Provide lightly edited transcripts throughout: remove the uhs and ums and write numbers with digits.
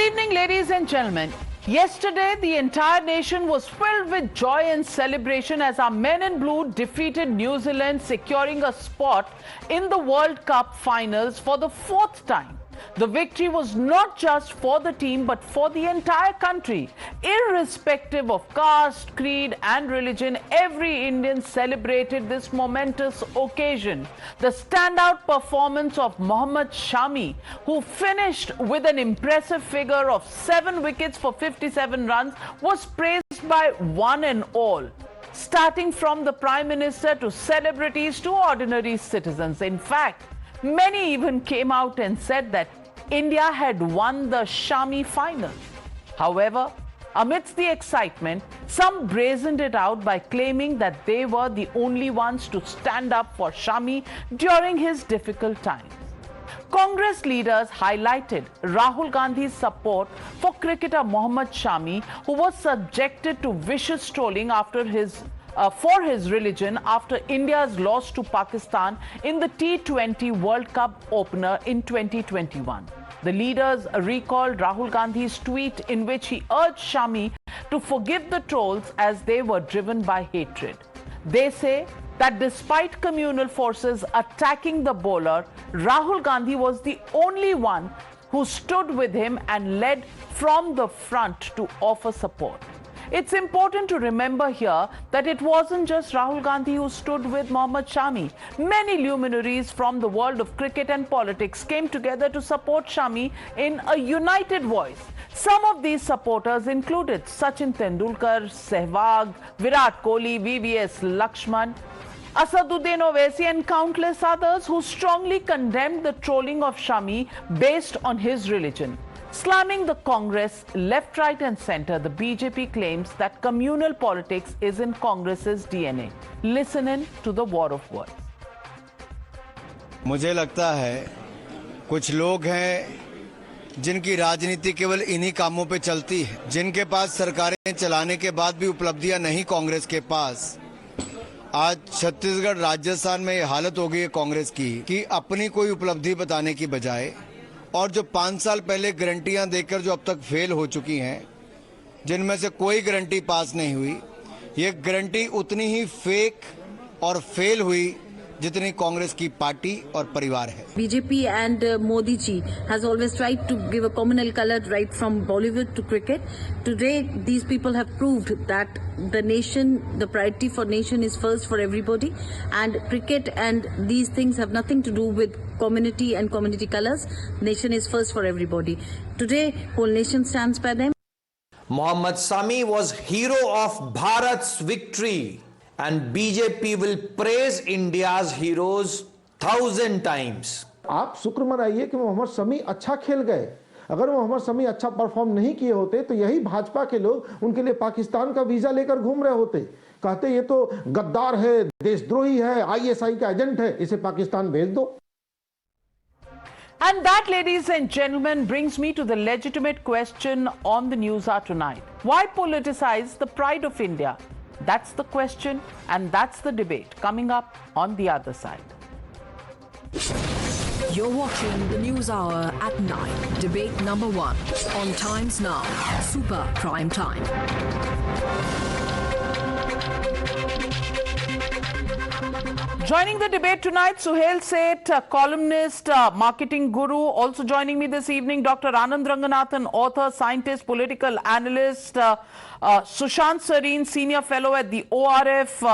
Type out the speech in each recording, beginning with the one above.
evening, ladies and gentlemen. Yesterday, the entire nation was filled with joy and celebration as our men in blue defeated New Zealand, securing a spot in the World Cup finals for the fourth time. The victory was not just for the team but for the entire country. Irrespective of caste, creed and religion, every Indian celebrated this momentous occasion. The standout performance of Mohammad Shami, who finished with an impressive figure of 7 wickets for 57 runs, was praised by one and all, starting from the Prime Minister to celebrities to ordinary citizens. In fact, many even came out and said that India had won the Shami final. However, amidst the excitement, some brazened it out by claiming that they were the only ones to stand up for Shami during his difficult times. Congress leaders highlighted Rahul Gandhi's support for cricketer Mohommad Shami, who was subjected to vicious trolling for his religion after India's loss to Pakistan in the T20 World Cup opener in 2021. The leaders recalled Rahul Gandhi's tweet in which he urged Shami to forgive the trolls as they were driven by hatred. They say that despite communal forces attacking the bowler, Rahul Gandhi was the only one who stood with him and led from the front to offer support. It's important to remember here that it wasn't just Rahul Gandhi who stood with Mohommad Shami. Many luminaries from the world of cricket and politics came together to support Shami in a united voice. Some of these supporters included Sachin Tendulkar, Sehwag, Virat Kohli, VVS Lakshman, Asaduddin Owaisi and countless others who strongly condemned the trolling of Shami based on his religion. Slamming the Congress left, right and centre, the BJP claims that communal politics is in Congress's DNA. Listen in to the war of words. मुझे लगता है कुछ लोग हैं जिनकी राजनीति केवल इन्हीं कामों पे चलती है, जिनके पास सरकारें चलाने के बाद भी उपलब्धियां नहीं कांग्रेस के पास। आज छत्तीसगढ़ राजस्थान में ये हालत हो गई है कांग्रेस की कि अपनी कोई उपलब्धि बताने की बजाय और जो 5 साल पहले गारंटियां देकर जो अब तक फेल हो चुकी हैं, जिनमें से कोई गारंटी पास नहीं हुई, ये गारंटी उतनी ही फेक और फेल हुई जितनी कांग्रेस की पार्टी और परिवार है। BJP and Modi ji has always tried to give a communal color right from Bollywood to cricket. Today, these people have proved that the nation, the priority for nation is first for everybody, and cricket and these things have nothing to do with community and community colors. Nation is first for everybody. Today, whole nation stands by them. Mohommad Shami was hero of Bharat's victory. And BJP will praise India's heroes 1,000 times. आप शुक्र मनाइए कि मोहम्मद शमी अच्छा खेल गए। अगर मोहम्मद शमी अच्छा perform नहीं किए होते तो यही भाजपा के लोग उनके लिए पाकिस्तान का वीजा लेकर घूम रहे होते, कहते ये तो गद्दार है, देशद्रोही है, ISI का एजेंट है, इसे पाकिस्तान भेज दो। And that, ladies and gentlemen, brings me to the legitimate question on the Newshour tonight. Why politicize the pride of India? That's the question and that's the debate coming up on the other side. You're watching the News Hour at 9. Debate number 1 on Times Now. Super Prime Time. Joining the debate tonight, Suhail Seth, columnist, marketing guru. Also joining me this evening, Dr. Anand Ranganathan, author, scientist, political analyst. Sushant Sareen, senior fellow at the ORF.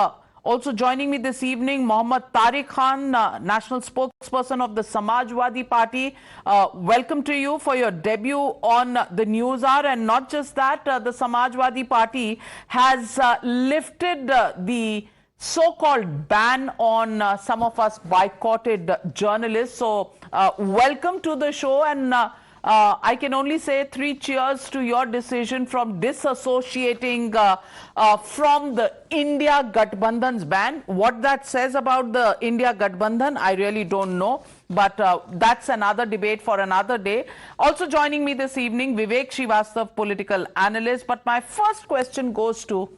Also joining me this evening, Mohammad Tariq Khan, national spokesperson of the Samajwadi Party. Welcome to you for your debut on the Newshour. And not just that, the Samajwadi Party has lifted the so-called ban on some of us boycotted journalists. So welcome to the show, and I can only say 3 cheers to your decision from disassociating from the India Gathbandhan's ban. What that says about the India Gathbandhan, I really don't know. But that's another debate for another day. Also joining me this evening, Vivek Srivastav, political analyst. But my first question goes to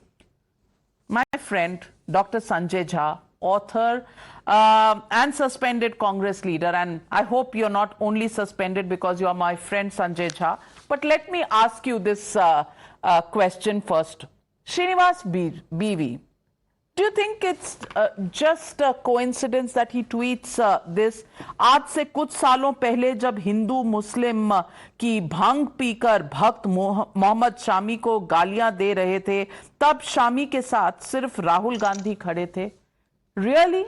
my friend, Dr. Sanjay Jha, author and suspended Congress leader. And I hope you're not only suspended because you're my friend Sanjay Jha. But let me ask you this question first. Srinivas BV, do you think it's just a coincidence that he tweets this? आज से कुछ सालों पहले जब हिंदू मुस्लिम की भांग पीकर भक्त मोहम्मद शामी को गालियां दे रहे थे, तब शामी के साथ सिर्फ राहुल गांधी खड़े थे. Really?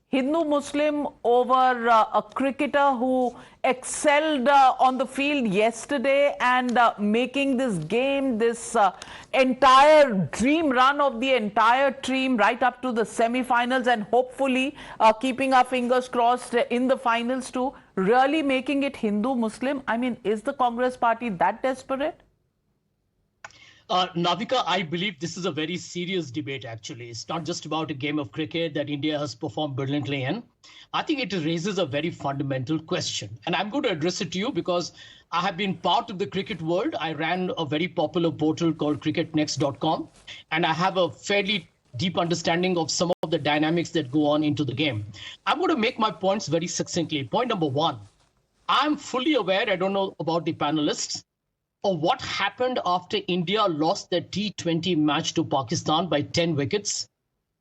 Hindu Muslim over a cricketer who excelled on the field yesterday and making this game, this entire dream run of the entire team right up to the semi-finals and hopefully keeping our fingers crossed in the finals too, really making it Hindu Muslim? I mean, is the Congress party that desperate? Navika, I believe this is a very serious debate, actually. It's not just about a game of cricket that India has performed brilliantly in. I think it raises a very fundamental question. And I'm going to address it to you because I have been part of the cricket world. I ran a very popular portal called cricketnext.com. And I have a fairly deep understanding of some of the dynamics that go on into the game. I'm going to make my points very succinctly. Point number one, I'm fully aware, I don't know about the panelists, of what happened after India lost their T20 match to Pakistan by 10 wickets,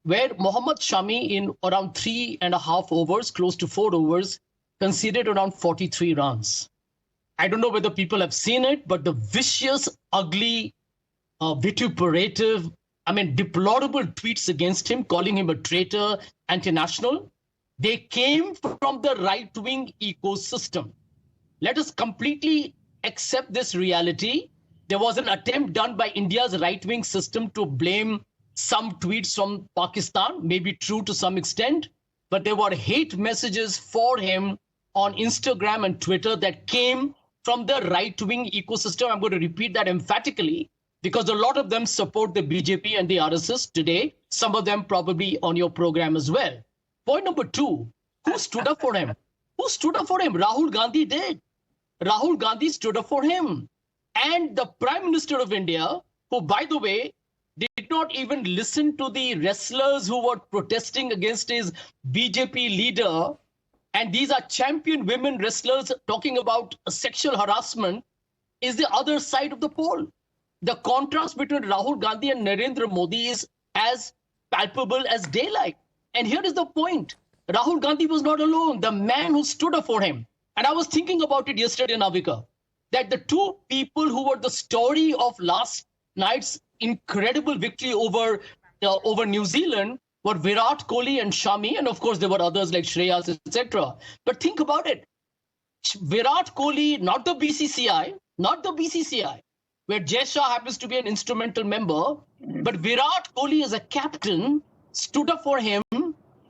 where Mohammad Shami in around 3.5 overs, close to 4 overs, conceded around 43 runs. I don't know whether people have seen it, but the vicious, ugly, vituperative, deplorable tweets against him, calling him a traitor, anti-national, they came from the right-wing ecosystem. Let us completely accept this reality. There was an attempt done by India's right-wing system to blame some tweets from Pakistan, maybe true to some extent, but there were hate messages for him on Instagram and Twitter that came from the right-wing ecosystem. I'm going to repeat that emphatically because a lot of them support the BJP and the RSS today, some of them probably on your program as well. Point number two, who stood up for him? Who stood up for him? Rahul Gandhi did. Rahul Gandhi stood up for him. And the Prime Minister of India, who, by the way, did not even listen to the wrestlers who were protesting against his BJP leader. And these are champion women wrestlers talking about sexual harassment, is the other side of the pole. The contrast between Rahul Gandhi and Narendra Modi is as palpable as daylight. And here is the point. Rahul Gandhi was not alone. The man who stood up for him. And I was thinking about it yesterday, Navika, that the two people who were the story of last night's incredible victory over New Zealand were Virat Kohli and Shami. And of course, there were others like Shreyas, etc. But think about it. Virat Kohli, not the BCCI, where Jai Shah happens to be an instrumental member, but Virat Kohli as a captain stood up for him.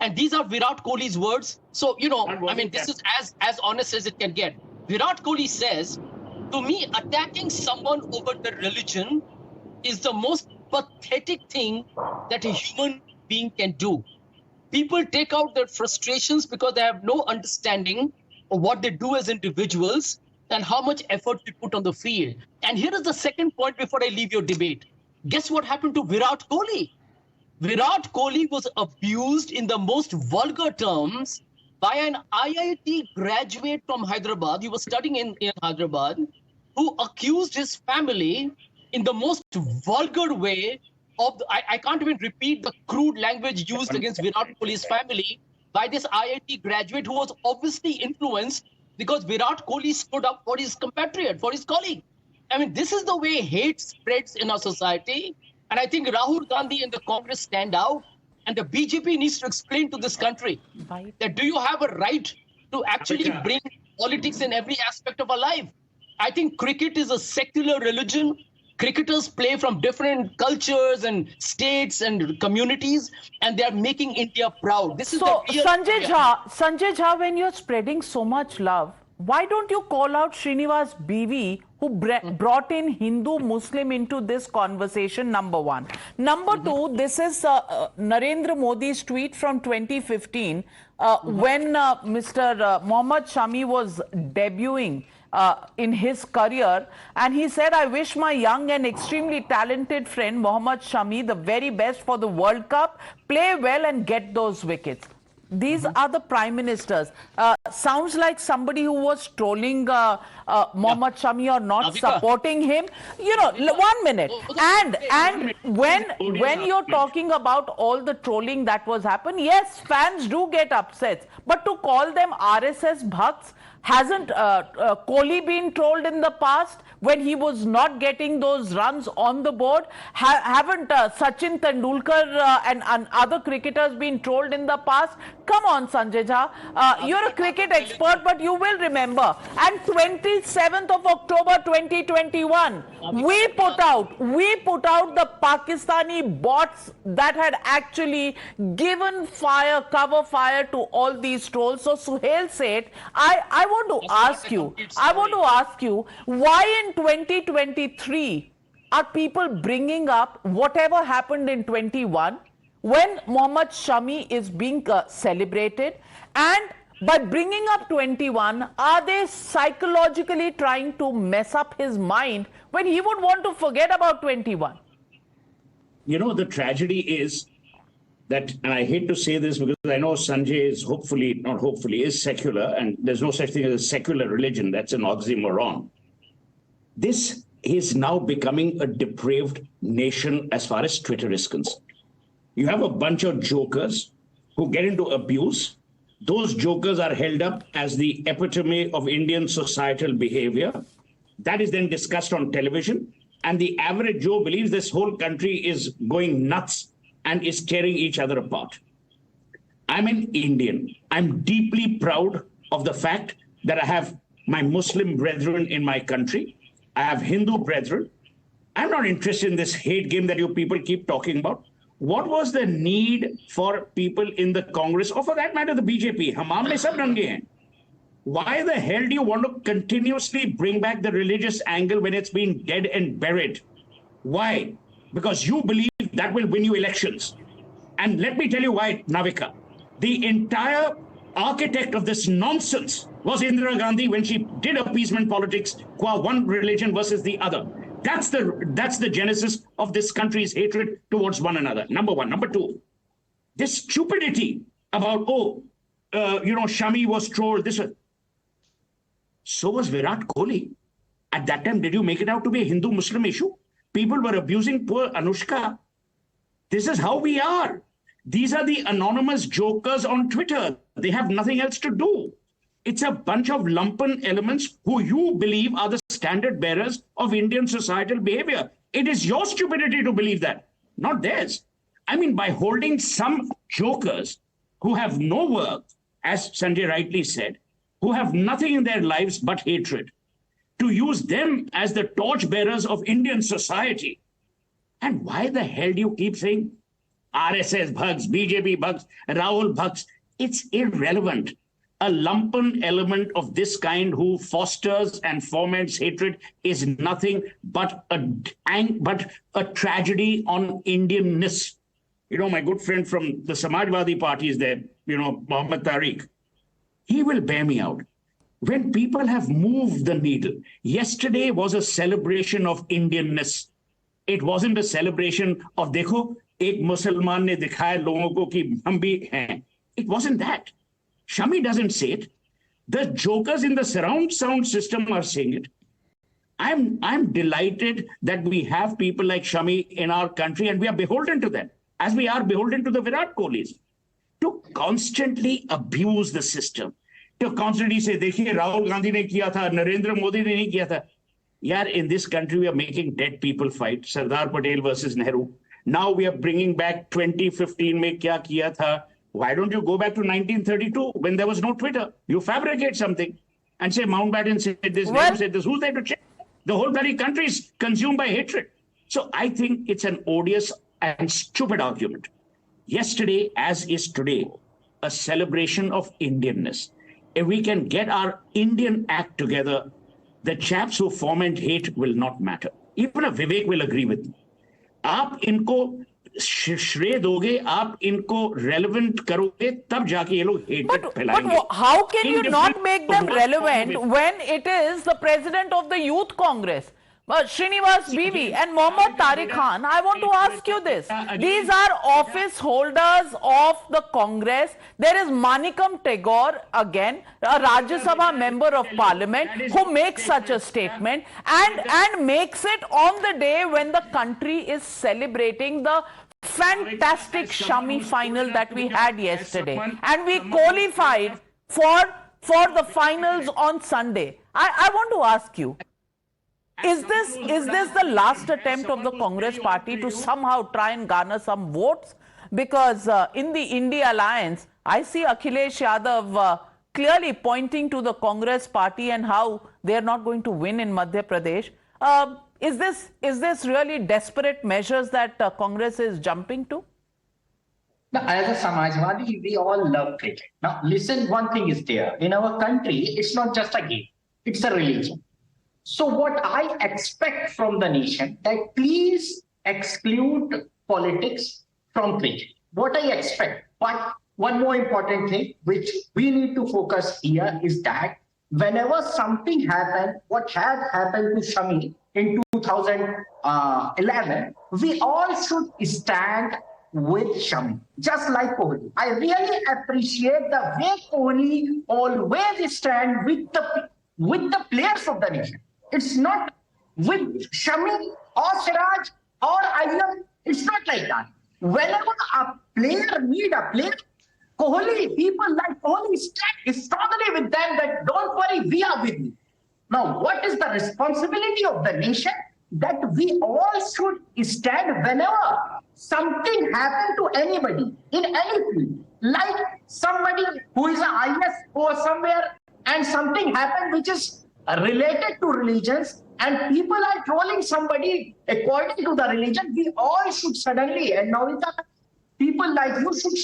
And these are Virat Kohli's words. So, this is as honest as it can get. Virat Kohli says, to me, attacking someone over their religion is the most pathetic thing that a human being can do. People take out their frustrations because they have no understanding of what they do as individuals and how much effort we put on the field. And here is the second point before I leave your debate. Guess what happened to Virat Kohli? Virat Kohli was abused in the most vulgar terms by an IIT graduate from Hyderabad. He was studying in Hyderabad, who accused his family in the most vulgar way of, I can't even repeat the crude language used against Virat Kohli's family by this IIT graduate who was obviously influenced because Virat Kohli stood up for his compatriot, for his colleague. This is the way hate spreads in our society. And I think Rahul Gandhi and the Congress stand out. And the BJP needs to explain to this country that do you have a right to actually bring politics in every aspect of our life? I think cricket is a secular religion. Cricketers play from different cultures and states and communities, and they are making India proud. This is so, the real Sanjay Jha, when you're spreading so much love, why don't you call out Srinivas BV, who brought in Hindu Muslim into this conversation, number one. Number two, this is Narendra Modi's tweet from 2015 when Mr. Mohommad Shami was debuting in his career. And he said, I wish my young and extremely talented friend Mohammad Shami the very best for the World Cup. Play well and get those wickets. These are the prime ministers. Sounds like somebody who was trolling Mohammad Shami or not Navika. supporting him. You know, 1 minute. And when you're talking about all the trolling that was happened, yes, fans do get upset. But to call them RSS bhakts, hasn't Kohli been trolled in the past when he was not getting those runs on the board? Haven't Sachin Tendulkar and other cricketers been trolled in the past? Come on, Sanjay Jha. You're a cricket expert, but you will remember. And 27th of October 2021, we put out the Pakistani bots that had actually given cover fire to all these trolls. So Suhail said, I want to ask you, why in 2023 are people bringing up whatever happened in 21 when Mohammad Shami is being celebrated, and by bringing up 21, are they psychologically trying to mess up his mind when he would want to forget about 21? You know, the tragedy is that, and I hate to say this because I know Sanjay is secular, and there's no such thing as a secular religion. That's an oxymoron. This is now becoming a depraved nation as far as Twitter is concerned. You have a bunch of jokers who get into abuse. Those jokers are held up as the epitome of Indian societal behavior. That is then discussed on television. And the average Joe believes this whole country is going nuts and is tearing each other apart. I'm an Indian. I'm deeply proud of the fact that I have my Muslim brethren in my country. I have Hindu brethren. I'm not interested in this hate game that you people keep talking about. What was the need for people in the Congress, or for that matter, the BJP? Hamam mein sab range hain. Why the hell do you want to continuously bring back the religious angle when it's been dead and buried? Why? Because you believe that will win you elections. And let me tell you why, Navika. The entire architect of this nonsense was Indira Gandhi when she did appeasement politics, qua one religion versus the other. That's the genesis of this country's hatred towards one another. Number one. Number two, this stupidity about, Shami was trolled. So was Virat Kohli. At that time, did you make it out to be a Hindu-Muslim issue? People were abusing poor Anushka. This is how we are. These are the anonymous jokers on Twitter. They have nothing else to do. It's a bunch of lumpen elements who you believe are the standard bearers of Indian societal behavior. It is your stupidity to believe that, not theirs. I mean, by holding some jokers who have no work, as Sanjay rightly said, who have nothing in their lives but hatred, to use them as the torch bearers of Indian society. And why the hell do you keep saying RSS bugs, BJP bugs, Rahul bugs? It's irrelevant. A lumpen element of this kind who fosters and foments hatred is nothing but a tragedy on Indianness. You know, my good friend from the Samajwadi Party is there, Mohammad Tariq. He will bear me out. When people have moved the needle, yesterday was a celebration of Indianness. It wasn't a celebration of, dekho, ek Musalman ne dikhaya logon ko ki hum bhi hain. It wasn't that. Shami doesn't say it. The jokers in the surround sound system are saying it. I'm delighted that we have people like Shami in our country, and we are beholden to them, as we are beholden to the Virat Kohlis, to constantly abuse the system, to constantly say, dekhiye, Rahul Gandhi ne kiya tha, Narendra Modi ne nahi kiya tha. Yaar, in this country, we are making dead people fight. Sardar Patel versus Nehru. Now we are bringing back 2015 mein kya kiya tha. Why don't you go back to 1932 when there was no Twitter? You fabricate something and say Mountbatten said this, Nehru said this. Who's there to check? The whole bloody country is consumed by hatred. So I think it's an odious and stupid argument. Yesterday, as is today, a celebration of Indianness. If we can get our Indian act together, the chaps who foment hate will not matter. Even a Vivek will agree with me. आप इनको श्रेय दोगे, आप इनको relevant करोगे, तब जाके ये लोग hated फैलाएंगे. But how can you not make them relevant when it is the president of the Youth Congress, Srinivas Bibi and Mohammad Tariq Khan? I want to ask you this. These are office holders of the Congress. There is Manikam Tagore, again, a Rajya Sabha member of parliament, who makes such a statement and makes it on the day when the country is celebrating the fantastic Shami final that we had yesterday. And we qualified for the finals on Sunday. I want to ask you, is this the last attempt of the Congress party to somehow try and garner some votes? Because in the India alliance, I see Akhilesh Yadav clearly pointing to the Congress party and how they are not going to win in Madhya Pradesh. Is this really desperate measures that Congress is jumping to? Now, as a Samajwadi, we all love cricket. Now, listen, one thing is there. In our country, it's not just a game. It's a religion. So what I expect from the nation, that please exclude politics from cricket. What I expect. But one more important thing, which we need to focus here, is that whenever something happened, what had happened to Shami in 2011, we all should stand with Shami, just like Kohli. I really appreciate the way Kohli always stand with the players of the nation. It's not with Shami or Siraj or Ayyar. It's not like that. Whenever a player need a player, Kohli, people like Kohli stand strongly with them that don't worry, we are with you. Now, what is the responsibility of the nation? That we all should stand whenever something happens to anybody in any field. Like somebody who is an IS or somewhere and something happened which is related to religions and people are trolling somebody according to the religion, we all should suddenly, and Navika, people like you should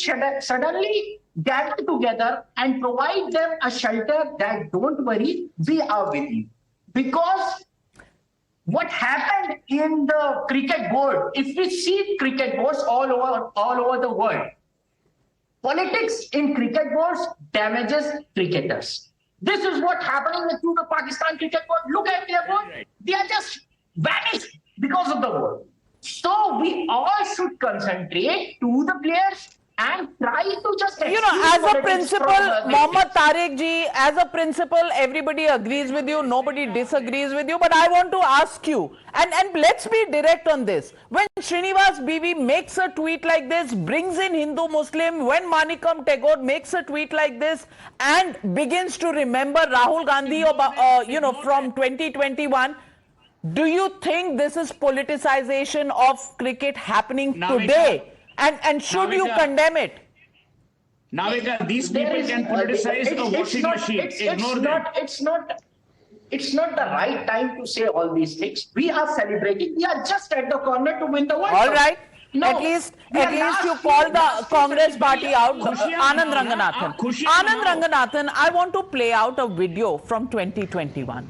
suddenly gather together and provide them a shelter that don't worry, we are with you. Because what happened in the cricket board, if we see cricket boards all over the world, politics in cricket boards damages cricketers. This is what happening to the Pakistan cricket board. Look at their board. They are just vanished because of the board. So we all should concentrate to the players and try to just... as a principle, Mohammad Tariq ji, as a principle, everybody agrees with you, nobody disagrees with you. But I want to ask you, and let's be direct on this. When Srinivas Bibi makes a tweet like this, brings in Hindu-Muslim, when Manikam Tagore makes a tweet like this and begins to remember Rahul Gandhi, from 2021, do you think this is politicization of cricket happening today? And should you condemn it? Navika, these people can politicize the washing machine. It's not the right time to say all these things. We are celebrating. We are just at the corner to win the World Cup. All right. No, at least you call the Congress party out. Anand Ranganathan. Anand Ranganathan, I want to play out a video from 2021.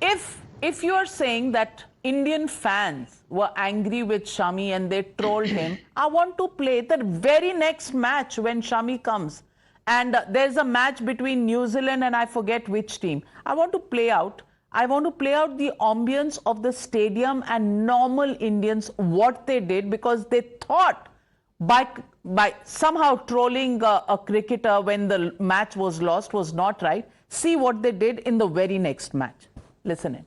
If you are saying that Indian fans were angry with Shami and they trolled him, I want to play the very next match when Shami comes. And there's a match between New Zealand and I forget which team. I want to play out the ambience of the stadium and normal Indians, what they did, because they thought by somehow trolling a cricketer when the match was lost was not right. See what they did in the very next match. Listen in.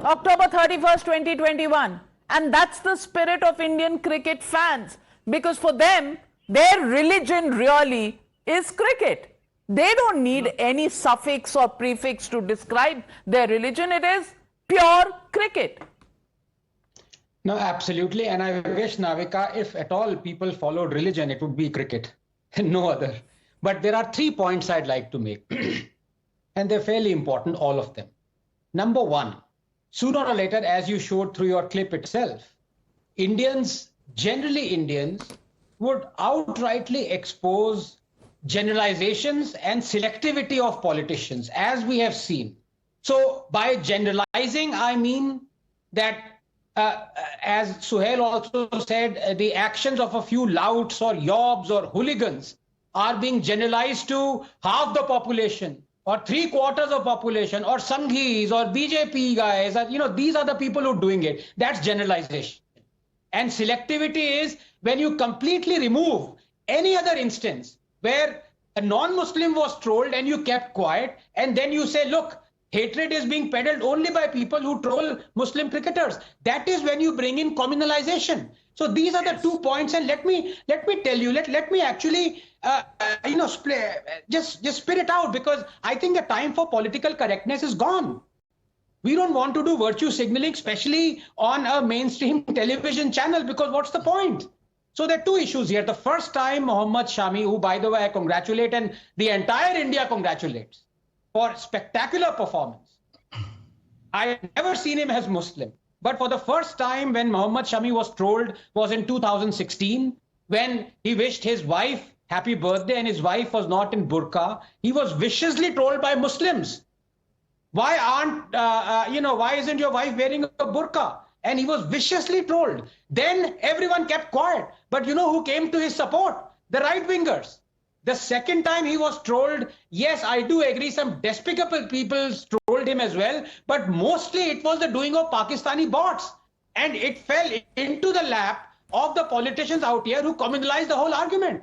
October 31st, 2021. And that's the spirit of Indian cricket fans. Because for them, their religion really is cricket. They don't need any suffix or prefix to describe their religion. It is pure cricket. No, absolutely. And I wish, Navika, if at all people followed religion, it would be cricket and no other. But there are 3 points I'd like to make, and they're fairly important, all of them. Number one, sooner or later, as you showed through your clip itself, Indians, generally Indians, would outrightly expose generalizations and selectivity of politicians, as we have seen. So by generalizing, I mean that, as Suhail also said, the actions of a few louts or yobs or hooligans are being generalized to half the population or 3/4 of population or Sanghis or BJP guys. These are the people who are doing it. That's generalization. And selectivity is when you completely remove any other instance where a non-Muslim was trolled and you kept quiet, and then you say, look, hatred is being peddled only by people who troll Muslim cricketers. That is when you bring in communalization. So these are the 2 points, and let me tell you, let me actually just spit it out, because I think the time for political correctness is gone. We don't want to do virtue signaling, especially on a mainstream television channel, because what's the point? So there are 2 issues here. The first time, Mohammad Shami, who, by the way, I congratulate and the entire India congratulates for spectacular performance. I've never seen him as Muslim. But for the first time, when Mohammad Shami was trolled, was in 2016, when he wished his wife happy birthday and his wife was not in burqa. He was viciously trolled by Muslims. Why isn't your wife wearing a burqa? And he was viciously trolled. Then everyone kept quiet. But you know who came to his support? The right-wingers. The second time he was trolled, yes, I do agree, some despicable people trolled him as well, but mostly it was the doing of Pakistani bots. And it fell into the lap of the politicians out here who communalized the whole argument.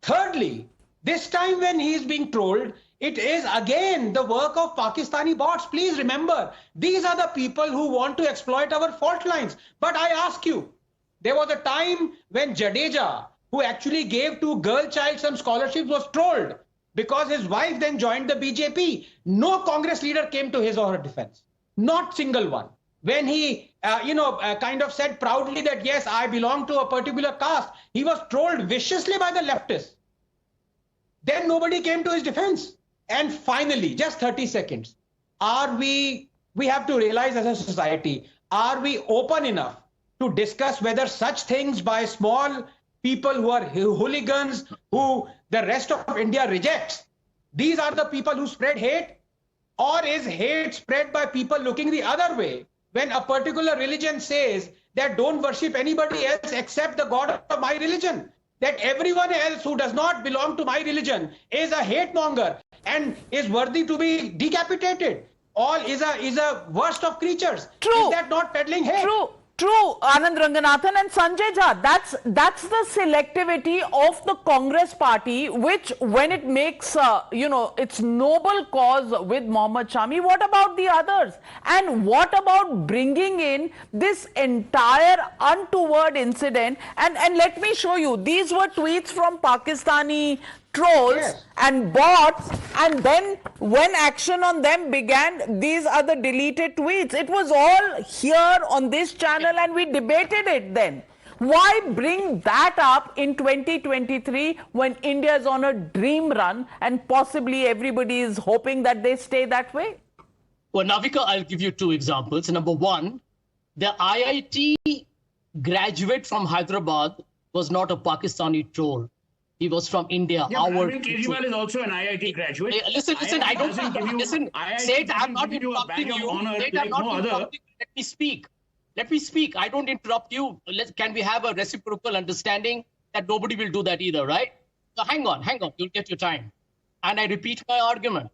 Thirdly, this time when he is being trolled, it is again the work of Pakistani bots. Please remember, these are the people who want to exploit our fault lines. But I ask you, there was a time when Jadeja, who actually gave to girl child some scholarships, was trolled because his wife then joined the BJP. No Congress leader came to his or her defense. Not single one. When he, kind of said proudly that, yes, I belong to a particular caste, he was trolled viciously by the leftists. Then nobody came to his defense. And finally, just 30 seconds, we have to realize as a society, are we open enough to discuss whether such things by small people who are hooligans, who the rest of India rejects, these are the people who spread hate? Or is hate spread by people looking the other way? When a particular religion says that don't worship anybody else except the God of my religion, that everyone else who does not belong to my religion is a hate monger and is worthy to be decapitated, all is a worst of creatures. True. Is that not peddling hate? True, Anand Ranganathan and Sanjay Jha, that's the selectivity of the Congress party, which when it makes, its noble cause with Mohammad Shami, what about the others? And what about bringing in this entire untoward incident? And let me show you, these were tweets from Pakistani trolls, yes, and bots, and then when action on them began, these are the deleted tweets. It was all here on this channel and we debated it then. Why bring that up in 2023 when India is on a dream run and possibly everybody is hoping that they stay that way? Well, Navika, I'll give you 2 examples. Number one, the IIT graduate from Hyderabad was not a Pakistani troll. He was from India. Yeah, Arvind Kejriwal is also an IIT graduate. Hey, listen, I don't listen. Seth, I'm not interrupting you. Let me speak. I don't interrupt you. Can we have a reciprocal understanding that nobody will do that either, right? So hang on. You'll get your time. And I repeat my argument.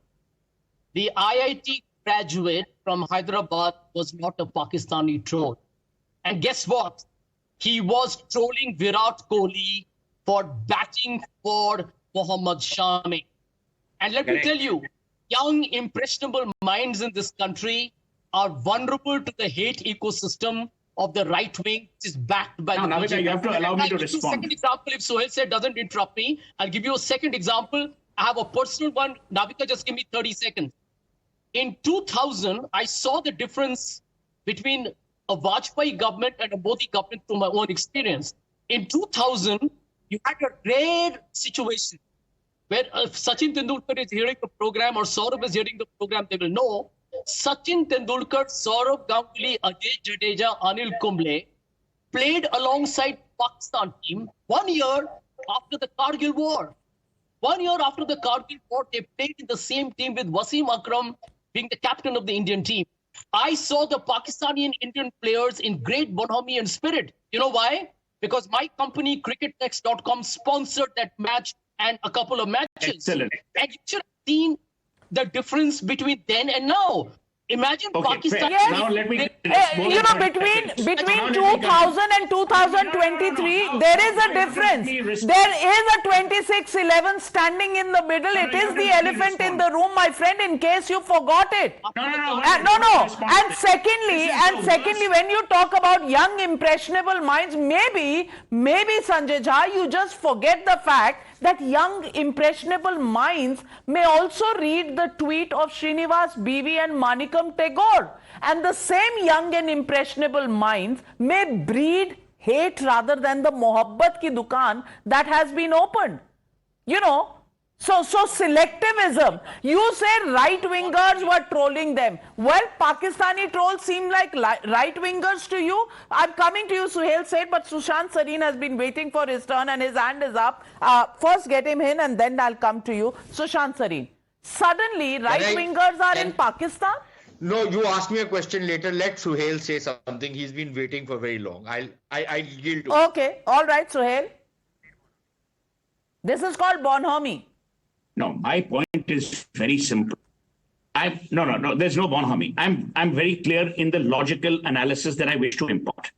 The IIT graduate from Hyderabad was not a Pakistani troll. And guess what? He was trolling Virat Kohli for batting for Mohommad Shami. And let me tell you, young, impressionable minds in this country are vulnerable to the hate ecosystem of the right wing, which is backed by the Navika, you have to allow me to respond. Second example, if Sohail said doesn't interrupt me, I'll give you a second example. I have a personal one. Navika, just give me 30 seconds. In 2000, I saw the difference between a Vajpayee government and a Modi government from my own experience. In 2000, you had a rare situation where if Sachin Tendulkar is hearing the program or Saurabh is hearing the program, they will know Sachin Tendulkar, Saurabh Ganguly, Ajay Jadeja, Anil Kumble played alongside Pakistan team 1 year after the Kargil War. 1 year after the Kargil War, they played in the same team with Wasim Akram being the captain of the Indian team. I saw the Pakistani and Indian players in great bonhomie and spirit. You know why? Because my company, cricketnext.com, sponsored that match and a couple of matches. Excellent. And you should have seen the difference between then and now. Imagine Pakistan. Yes. Now let me. You know, between 2000 and 2023, there is a difference. There is a 26-11 standing in the middle. It is the elephant in the room, my friend, in case you forgot it. No. And secondly, when you talk about young impressionable minds, maybe Sanjay Jha, you just forget the fact that young impressionable minds may also read the tweet of Srinivas BV and Manikam Tagore, and the same young and impressionable minds may breed hate rather than the mohabbat ki dukaan that has been opened. You know, so selectivism. You say right-wingers were trolling them. Well, Pakistani trolls seem like right-wingers to you. I'm coming to you, Suhail said, but Sushant Sareen has been waiting for his turn and his hand is up. First get him in and then I'll come to you. Sushant Sareen. Suddenly, right-wingers are in Pakistan? No, you ask me a question later. Let Suhail say something. He's been waiting for very long. I'll yield to him. Okay. All right, Suhail. This is called bonhomie. No, my point is very simple. No, there's no bonhomie. I'm very clear in the logical analysis that I wish to impart.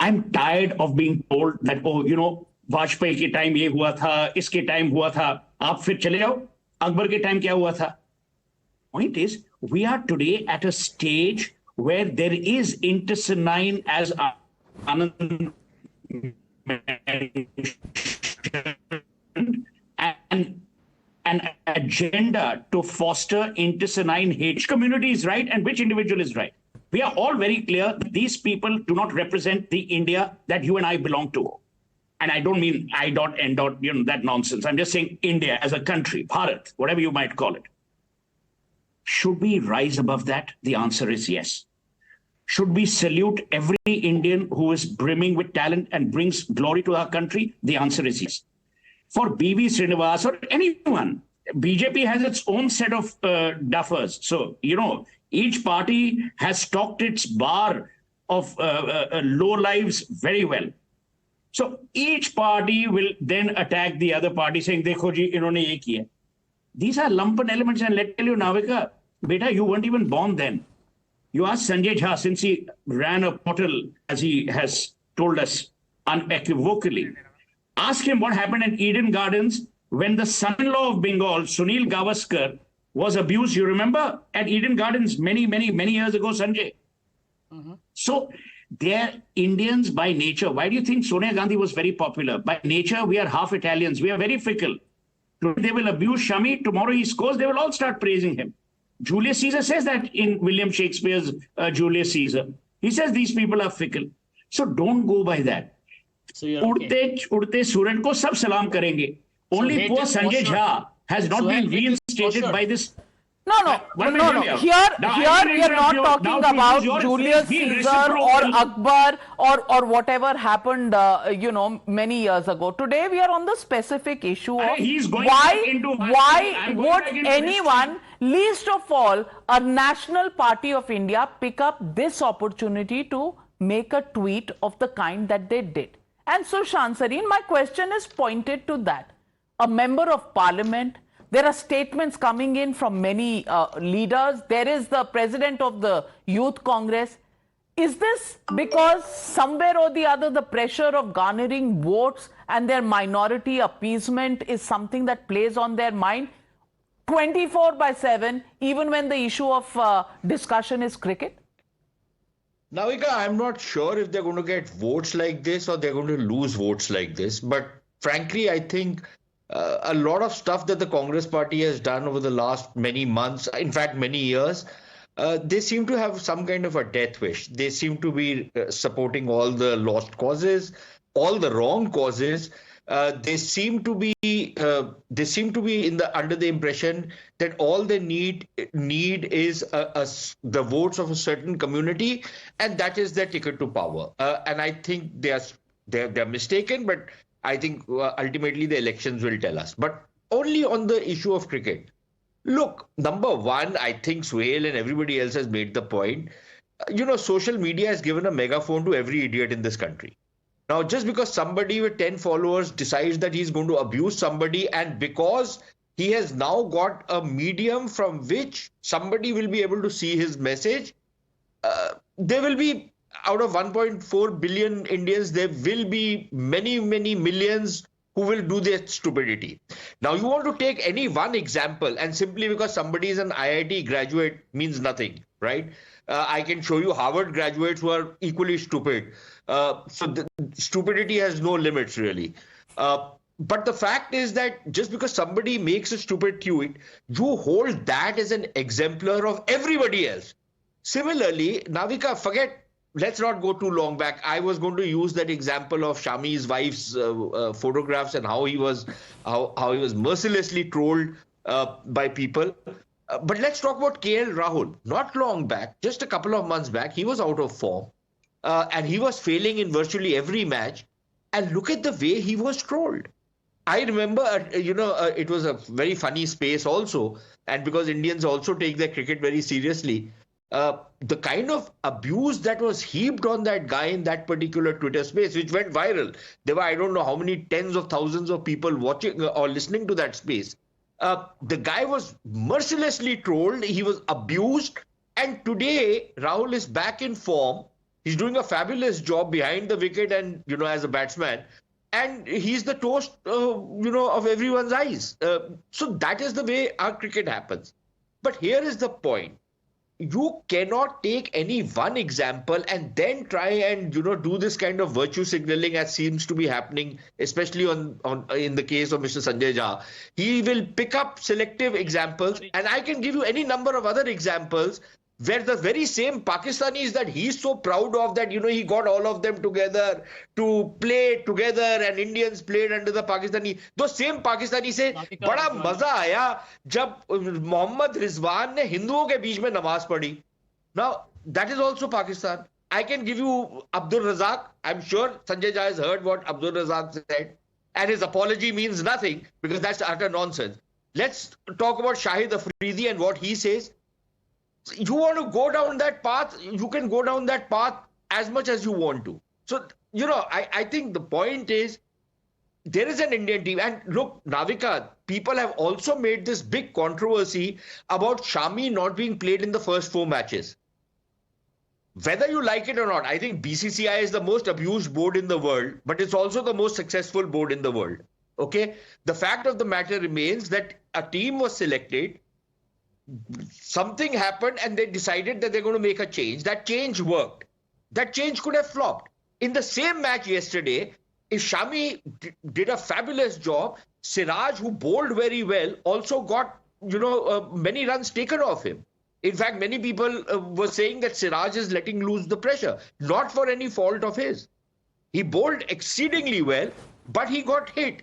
I'm tired of being told that, oh, you know, Vajpayee ke time ye hua tha, iske time hua tha, aap fir chale jao, Akbar ke time kya hua tha? Point is, we are today at a stage where there is internecine, as Anand and an agenda to foster internecine hate. Which community is right and which individual is right? We are all very clear that these people do not represent the India that you and I belong to. And I don't mean I dot, N dot, you know, that nonsense. I'm just saying India as a country, Bharat, whatever you might call it. Should we rise above that? The answer is yes. Should we salute every Indian who is brimming with talent and brings glory to our country? The answer is yes. For BV Srinivas or anyone, BJP has its own set of duffers. So, you know, each party has stocked its bar of low lives very well. So each party will then attack the other party saying, Dekho ji, inhone ye kiya. These are lumpen elements, and let me tell you, Navika, beta, you weren't even born then. You ask Sanjay Jha, since he ran a portal, as he has told us unequivocally. Ask him what happened in Eden Gardens when the son-in-law of Bengal, Sunil Gavaskar, was abused. You remember at Eden Gardens many years ago, Sanjay. Mm-hmm. So they're Indians by nature. Why do you think Sonia Gandhi was very popular? By nature, we are half Italians. We are very fickle. Today they will abuse Shami. Tomorrow he scores. They will all start praising him. Julius Caesar says that in William Shakespeare's Julius Caesar. He says these people are fickle. So don't go by that. So उड़ते सूरज को सब सलाम करेंगे. Only poor Sanjay Jha has not been reinstated by this. No. Here we are not talking about Julius Caesar or Akbar or whatever happened, many years ago. Today we are on the specific issue of why would anyone, least of all, a national party of India, pick up this opportunity to make a tweet of the kind that they did. And so, Sushant Sareen, my question is pointed to that. A member of parliament, there are statements coming in from many leaders. There is the president of the Youth Congress. Is this because somewhere or the other the pressure of garnering votes and their minority appeasement is something that plays on their mind 24/7, even when the issue of discussion is cricket? Navika, I'm not sure if they're going to get votes like this or they're going to lose votes like this. But frankly, I think a lot of stuff that the Congress party has done over the last many months, in fact, many years, they seem to have some kind of a death wish. They seem to be supporting all the lost causes, all the wrong causes. they seem to be in the under the impression that all they need is the votes of a certain community, and that is their ticket to power. And I think they're mistaken, but I think ultimately the elections will tell us. But only on the issue of cricket. Look, number one, I think Suhail and everybody else has made the point. Social media has given a megaphone to every idiot in this country. Now, just because somebody with 10 followers decides that he's going to abuse somebody, and because he has now got a medium from which somebody will be able to see his message, there will be, out of 1.4 billion Indians, there will be many, many millions who will do their stupidity. Now, you want to take any one example, and simply because somebody is an IIT graduate means nothing, right? I can show you Harvard graduates who are equally stupid. So the stupidity has no limits, really. But the fact is that just because somebody makes a stupid tweet, you hold that as an exemplar of everybody else. Similarly, Navika, let's not go too long back. I was going to use that example of Shami's wife's photographs and how he was mercilessly trolled by people. But let's talk about KL Rahul. Not long back, just a couple of months back, he was out of form and he was failing in virtually every match. And look at the way he was trolled. I remember, it was a very funny space also. And because Indians also take their cricket very seriously, the kind of abuse that was heaped on that guy in that particular Twitter space, which went viral. There were, I don't know how many tens of thousands of people watching or listening to that space. The guy was mercilessly trolled. He was abused. And today, Rahul is back in form. He's doing a fabulous job behind the wicket and, as a batsman. And he's the toast, of everyone's eyes. So that is the way our cricket happens. But here is the point. You cannot take any one example and then try and do this kind of virtue signaling as seems to be happening, especially in the case of Mr. Sanjay Jha. He will pick up selective examples, and I can give you any number of other examples where the very same Pakistanis that he's so proud of, that he got all of them together to play together and Indians played under the Pakistani. Those same Pakistani say, बड़ा मजा आया जब मोहम्मद रिजवान ने हिंदुओं के बीच में नमाज पढ़ी. Now that is also Pakistan. I can give you Abdul Razak. I'm sure Sanjay Jha has heard what Abdul Razak said, and his apology means nothing because that's utter nonsense. Let's talk about Shahid Afridi and what he says. You want to go down that path, you can go down that path as much as you want to. So, I think the point is, there is an Indian team. And look, Navika, people have also made this big controversy about Shami not being played in the first 4 matches. Whether you like it or not, I think BCCI is the most abused board in the world, but it's also the most successful board in the world. Okay? The fact of the matter remains that a team was selected, something happened, and they decided that they're going to make a change. That change worked. That change could have flopped. In the same match yesterday, if Shami did a fabulous job, Siraj, who bowled very well, also got, many runs taken off him. In fact, many people were saying that Siraj is letting loose the pressure, not for any fault of his. He bowled exceedingly well, but he got hit.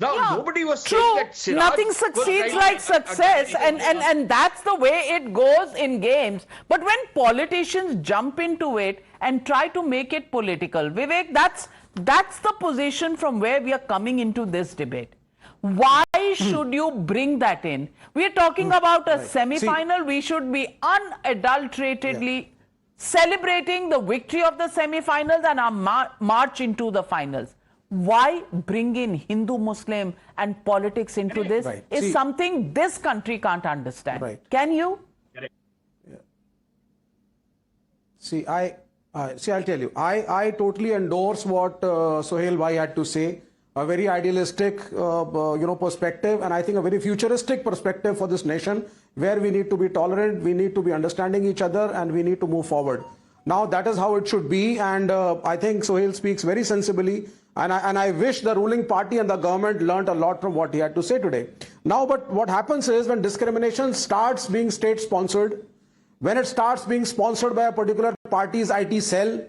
Now, nobody was saying that Siraj nothing succeeds like success, and that's the way it goes in games. But when politicians jump into it and try to make it political, Vivek, that's the position from where we are coming into this debate. Why should you bring that in? We are talking about a semi-final. We should be unadulteratedly celebrating the victory of the semi-finals and our march into the finals. Why bring in Hindu-Muslim and politics into this is something this country can't understand. Can you? See, I'll tell you, I totally endorse what Sohail Bhai had to say. A very idealistic, perspective, and I think a very futuristic perspective for this nation, where we need to be tolerant, we need to be understanding each other, and we need to move forward. Now, that is how it should be, and I think Sohail speaks very sensibly, and I wish the ruling party and the government learnt a lot from what he had to say today. Now, but what happens is, when discrimination starts being state-sponsored, when it starts being sponsored by a particular party's IT cell,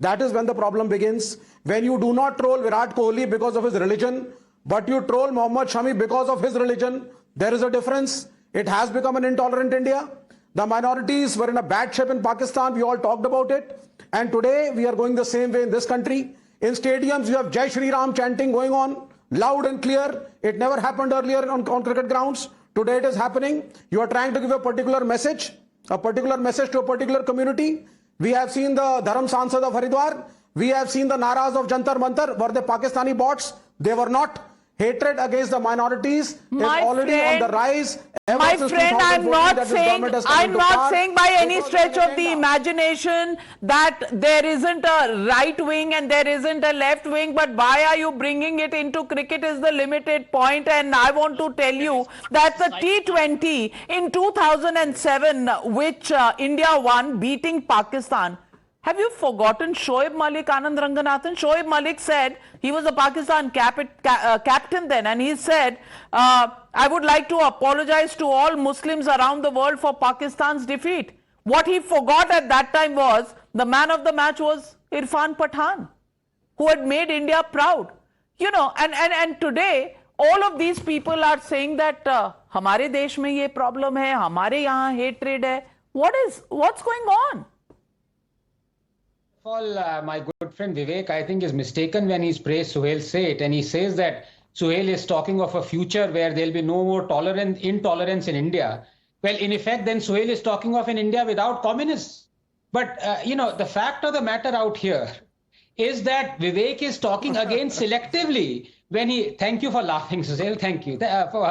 That is when the problem begins. When you do not troll Virat Kohli because of his religion, but you troll Mohammad Shami because of his religion, there is a difference. It has become an intolerant India. The minorities were in a bad shape in Pakistan. We all talked about it. And today we are going the same way in this country. In stadiums, you have Jai Shri Ram chanting going on, loud and clear. It never happened earlier on cricket grounds. Today it is happening. You are trying to give a particular message to a particular community. We have seen the Dharam Sansad of Haridwar. We have seen the Naraz of Jantar Mantar. Were they Pakistani bots? They were not. Hatred against the minorities is already on the rise. My friend, I'm not saying by any stretch of the imagination that there isn't a right wing and there isn't a left wing, but why are you bringing it into cricket is the limited point. And I want to tell you that the T20 in 2007, which India won, beating Pakistan, have you forgotten Shoaib Malik, Anand Ranganathan? Shoaib Malik said, he was a Pakistan captain then, and he said, I would like to apologize to all Muslims around the world for Pakistan's defeat. What he forgot at that time was, the man of the match was Irfan Pathan, who had made India proud. You know, and today, all of these people are saying that, hamare desh mein ye problem hai, hamare yahan hatred hai. What's going on? My good friend Vivek, I think, is mistaken when he's praised Suhail Seth, and he says that Suhail is talking of a future where there'll be no more intolerance in India. Well, in effect, then Suhail is talking of an India without communists. But, the fact of the matter out here is that Vivek is talking again selectively when he... Thank you for laughing, Suhail. Thank you for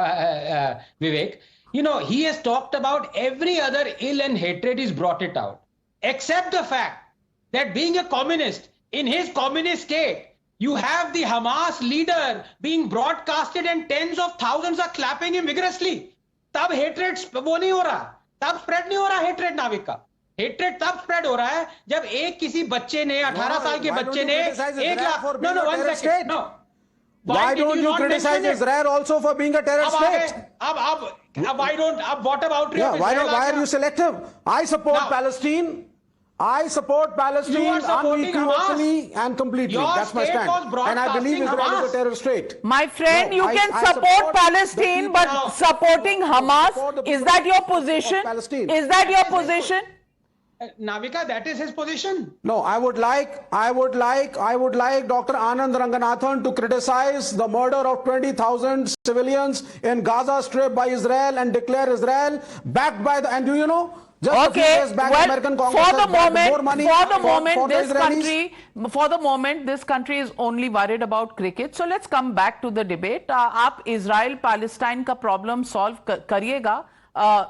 Vivek. He has talked about every other ill and hatred. He's brought it out, except the fact that being a communist, in his communist state, you have the Hamas leader being broadcasted and tens of thousands are clapping him vigorously. Tab hatred wo nahi ho raha. Tab spread nahi ho raha hatred, Navika. Hatred tab spread ho raha hai jab ek kisi bacche ne 18 saal ke bacche ne 1 lakh no 1 second no. Why don't you criticize Israel also for being a terror state? What about why are you selective? I support Palestine. I support Palestine unequivocally and completely. That's my stand. And I believe Israel is a terror state. My friend, you can support Palestine, but supporting Hamas, is that your position? Is that your position? Navika, that is his position. No, I would like Dr. Anand Ranganathan to criticize the murder of 20,000 civilians in Gaza Strip by Israel and declare Israel backed by the, and do you know? Just okay, well, for the moment, this country is only worried about cricket. So let's come back to the debate. आप Israel-Palestine का problem solve करिएगा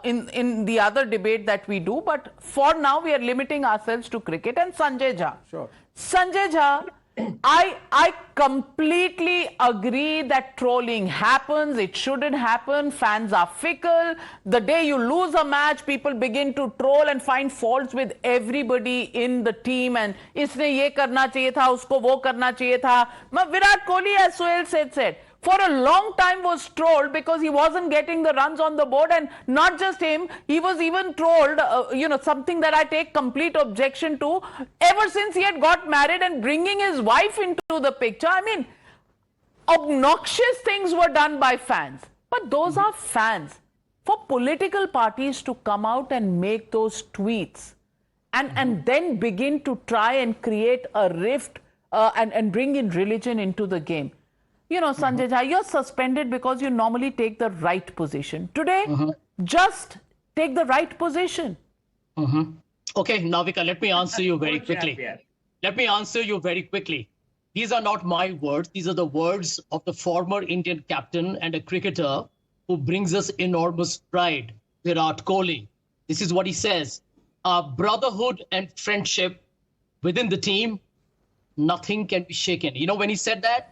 in the other debate that we do. But for now, we are limiting ourselves to cricket. And Sanjay Jha. Sure. Sanjay Jha, I completely agree that trolling happens. It shouldn't happen. Fans are fickle. The day you lose a match, people begin to troll and find faults with everybody in the team. And इसने ये करना चाहिए था, उसको वो करना चाहिए था. Virat Kohli, as Suhail said, for a long time was trolled because he wasn't getting the runs on the board, and not just him, he was even trolled, something that I take complete objection to, ever since he had got married and bringing his wife into the picture. I mean, obnoxious things were done by fans, but those are fans. For political parties to come out and make those tweets and then begin to try and create a rift and bring in religion into the game. Sanjay Jha, you're suspended because you normally take the right position. Today, just take the right position. Okay, Navika, let me answer you very quickly. These are not my words. These are the words of the former Indian captain and a cricketer who brings us enormous pride, Virat Kohli. This is what he says. Brotherhood and friendship within the team, nothing can be shaken. When he said that,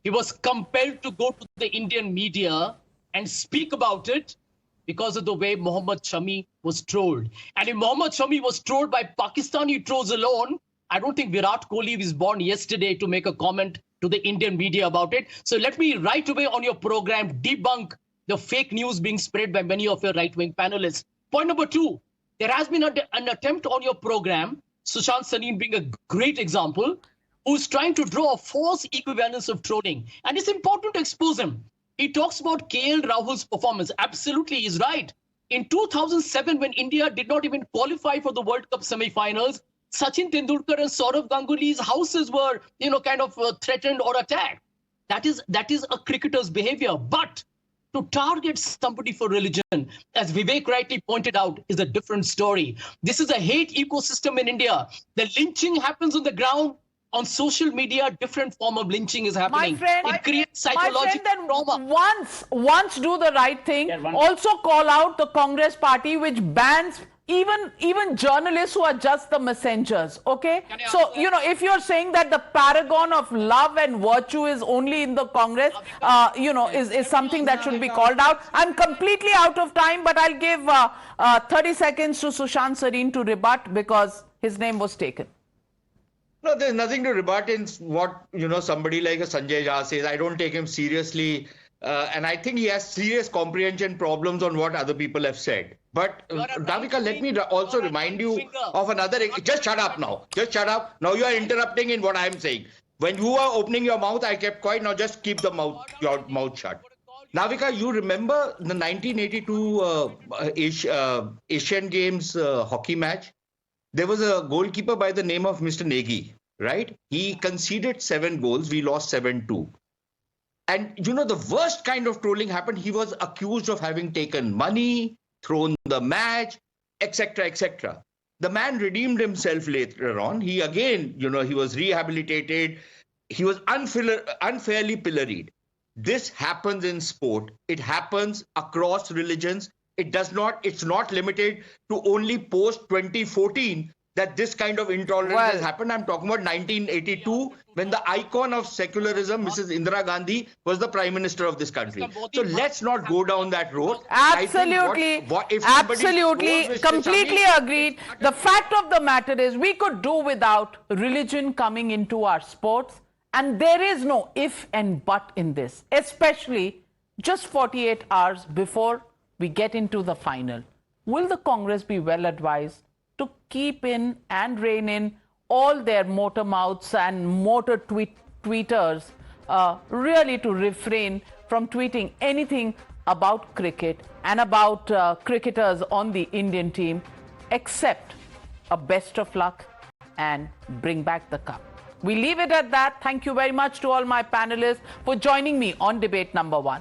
he was compelled to go to the Indian media and speak about it because of the way Mohommad Shami was trolled. And if Mohommad Shami was trolled by Pakistani trolls alone, I don't think Virat Kohli was born yesterday to make a comment to the Indian media about it. So let me right away on your program debunk the fake news being spread by many of your right-wing panelists. Point number 2, there has been an attempt on your program Sushant Sarin being a great example, who's trying to draw a false equivalence of trolling. And it's important to expose him. He talks about KL Rahul's performance. Absolutely, he's right. In 2007, when India did not even qualify for the World Cup semi-finals, Sachin Tendulkar and Saurav Ganguly's houses were, kind of threatened or attacked. That is a cricketer's behavior. But to target somebody for religion, as Vivek rightly pointed out, is a different story. This is a hate ecosystem in India. The lynching happens on the ground. On social media, different form of lynching is happening. It creates psychological trauma. Once do the right thing. Also call out the Congress party, which bans even journalists who are just the messengers. Okay, so if you're saying that the paragon of love and virtue is only in the Congress, is something that should be called out. I'm completely out of time, but I'll give 30 seconds to Sushant Sarin to rebut because his name was taken. No, there's nothing to rebut in what, somebody like a Sanjay Jha says. I don't take him seriously. And I think he has serious comprehension problems on what other people have said. But Navika, let me also remind you of another. Just shut up now. Just shut up. Now you are interrupting in what I'm saying. When you are opening your mouth, I kept quiet. Now just keep your mouth shut. Navika, you remember the 1982 Asian Games hockey match? There was a goalkeeper by the name of Mr. Negi, right? He conceded 7 goals. We lost 7-2. And the worst kind of trolling happened. He was accused of having taken money, thrown the match, etc., etc. The man redeemed himself later on. He again, he was rehabilitated. He was unfairly pilloried. This happens in sport. It happens across religions. It's not limited to only post 2014 that this kind of intolerance has happened. I'm talking about 1982 when the icon of secularism, Mrs. Indira Gandhi, was the Prime Minister of this country. So let's not go down that road. Absolutely. Completely agreed. The fact of the matter is we could do without religion coming into our sports. And there is no if and but in this, especially just 48 hours before we get into the final. Will the Congress be well advised to keep in and rein in all their motor mouths and motor tweeters, really to refrain from tweeting anything about cricket and about cricketers on the Indian team, except a best of luck and bring back the cup? We leave it at that. Thank you very much to all my panelists for joining me on debate number 1.